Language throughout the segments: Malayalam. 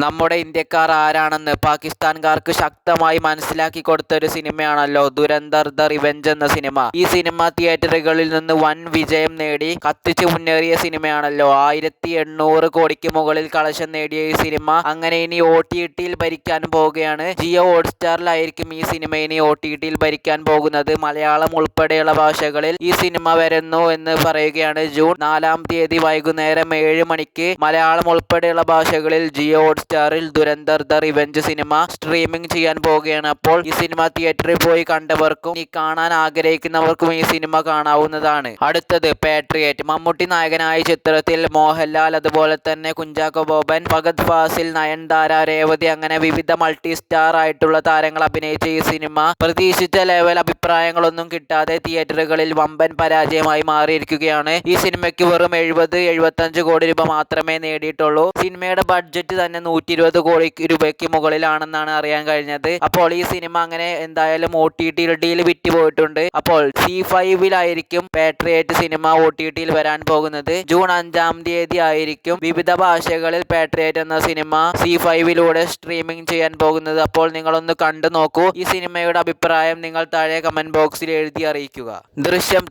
നമ്മുടെ ഇന്ത്യക്കാർ ആരാണെന്ന് പാകിസ്ഥാൻകാർക്ക് ശക്തമായി മനസ്സിലാക്കി കൊടുത്ത ഒരു സിനിമയാണല്ലോ ദുരന്തർ ദ റിവെഞ്ച് എന്ന സിനിമ. ഈ സിനിമ തിയേറ്ററുകളിൽ നിന്ന് വൻ വിജയം നേടി കത്തിച്ചു മുന്നേറിയ സിനിമയാണല്ലോ. 1800 കോടിക്ക് മുകളിൽ കളക്ഷൻ നേടിയ ഈ സിനിമ അങ്ങനെ ഇനി OTT-യിൽ ഭരിക്കാൻ പോവുകയാണ്. ജിയോ ഹോട്ട്സ്റ്റാറിലായിരിക്കും ഈ സിനിമ ഇനി OTT-യിൽ ഭരിക്കാൻ പോകുന്നത്. മലയാളം ഉൾപ്പെടെയുള്ള ഭാഷകളിൽ ഈ സിനിമ വരുന്നു എന്ന് പറയുകയാണ്. ജൂൺ 4-ാം തീയതി വൈകുന്നേരം 7 മണിക്ക് മലയാളം ഉൾപ്പെടെയുള്ള ഭാഷകളിൽ ജിയോ ഹോട്ട്സ്റ്റാറിൽ Dhurandhar the revenge cinema streaming ചെയ്യാൻ പോവുകയാണ്. അപ്പോൾ ഈ സിനിമ തിയേറ്ററിൽ പോയി കണ്ടവർക്കും ഈ കാണാൻ ആഗ്രഹിക്കുന്നവർക്കും ഈ സിനിമ കാണാവുന്നതാണ്. അടുത്തത് പാട്രിയറ്റ്. മമ്മൂട്ടി നായകനായ ചിത്രത്തിൽ മോഹൻലാൽ, അതുപോലെ തന്നെ കുഞ്ചാക്കോ ബോബൻ, ഫഹദ് ഫാസിൽ, നയൻതാര, രേവതി അങ്ങനെ വിവിധ മൾട്ടി സ്റ്റാർ ആയിട്ടുള്ള താരങ്ങൾ അഭിനയിച്ച ഈ സിനിമ പ്രതീക്ഷിച്ച ലെവൽ അഭിപ്രായങ്ങളൊന്നും കിട്ടാതെ തിയേറ്ററുകളിൽ വമ്പൻ പരാജയമായി മാറിയിരിക്കുകയാണ്. ഈ സിനിമയ്ക്ക് വെറും 70-75 കോടി രൂപ മാത്രമേ നേടിയിട്ടുള്ളൂ. സിനിമയുടെ ബഡ്ജറ്റ് തന്നെ 120 കോടി രൂപയ്ക്ക് മുകളിലാണെന്നാണ് അറിയാൻ കഴിഞ്ഞത്. അപ്പോൾ ഈ സിനിമ അങ്ങനെ എന്തായാലും OTT-യിൽ വിറ്റുപോയിട്ടുണ്ട്. അപ്പോൾ C5-ലായിരിക്കും പാട്രിയറ്റ് സിനിമ OTT-യിൽ വരാൻ പോകുന്നത്. ജൂൺ 5-ാം തീയതി ആയിരിക്കും വിവിധ ഭാഷകളിൽ പാട്രിയറ്റ് എന്ന സിനിമ C5-ലൂടെ സ്ട്രീമിംഗ് ചെയ്യാൻ പോകുന്നത്. അപ്പോൾ നിങ്ങളൊന്ന് കണ്ടു നോക്കൂ. ഈ സിനിമയുടെ അഭിപ്രായം നിങ്ങൾ താഴെ കമന്റ് ബോക്സിൽ എഴുതി അറിയിക്കുക. ദൃശ്യം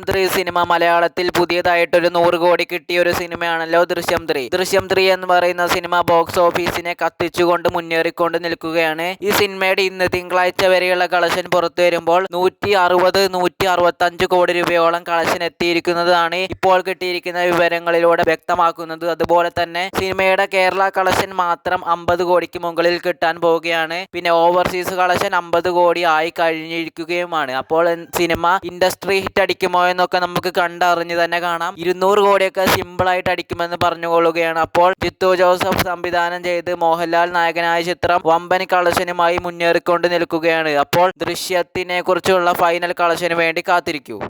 3 സിനിമ മലയാളത്തിൽ പുതിയതായിട്ടൊരു 100 കോടി കിട്ടിയ ഒരു സിനിമയാണല്ലോ ദൃശ്യം 3 എന്ന് പറയുന്ന സിനിമ ബോക്സ് ഓഫീസിനെ കത്തിച്ചുകൊണ്ട് മുന്നേറിക്കൊണ്ട് നിൽക്കുകയാണ്. ഈ സിനിമയുടെ ഇന്ന് തിങ്കളാഴ്ച വരെയുള്ള കളക്ഷൻ പുറത്തു വരുമ്പോൾ 160-165 കോടി രൂപയോളം കളക്ഷൻ എത്തിയിരിക്കുന്നതാണ് ഇപ്പോൾ കിട്ടിയിരിക്കുന്ന വിവരങ്ങളിലൂടെ വ്യക്തമാക്കുന്നത്. അതുപോലെ തന്നെ സിനിമയുടെ കേരള കളക്ഷൻ മാത്രം 50 കോടിക്ക് മുകളിൽ കിട്ടാൻ പോവുകയാണ്. പിന്നെ ഓവർസീസ് കളക്ഷൻ 50 കോടി ആയി കഴിഞ്ഞിരിക്കുകയുമാണ്. അപ്പോൾ സിനിമ ഇൻഡസ്ട്രി ഹിറ്റ് അടിക്കുമോ എന്നൊക്കെ നമുക്ക് കണ്ടറിഞ്ഞ് തന്നെ കാണാം. 200 കോടിയൊക്കെ സിമ്പിൾ ആയിട്ട് അടിക്കുമെന്ന് പറഞ്ഞുകൊള്ളുകയാണ്. അപ്പോൾ ജിത്തു ജോസഫ് സംവിധാനം ചെയ്ത് മോഹൻലാൽ നായകനായ ചിത്രം വമ്പൻ കളക്ഷനുമായി മുന്നേറിക്കൊണ്ട് നിൽക്കുകയാണ്. അപ്പോൾ ദൃശ്യത്തിനെ കുറിച്ചുള്ള ഫൈനൽ കളക്ഷന് വേണ്ടി കാത്തിരിക്കൂ.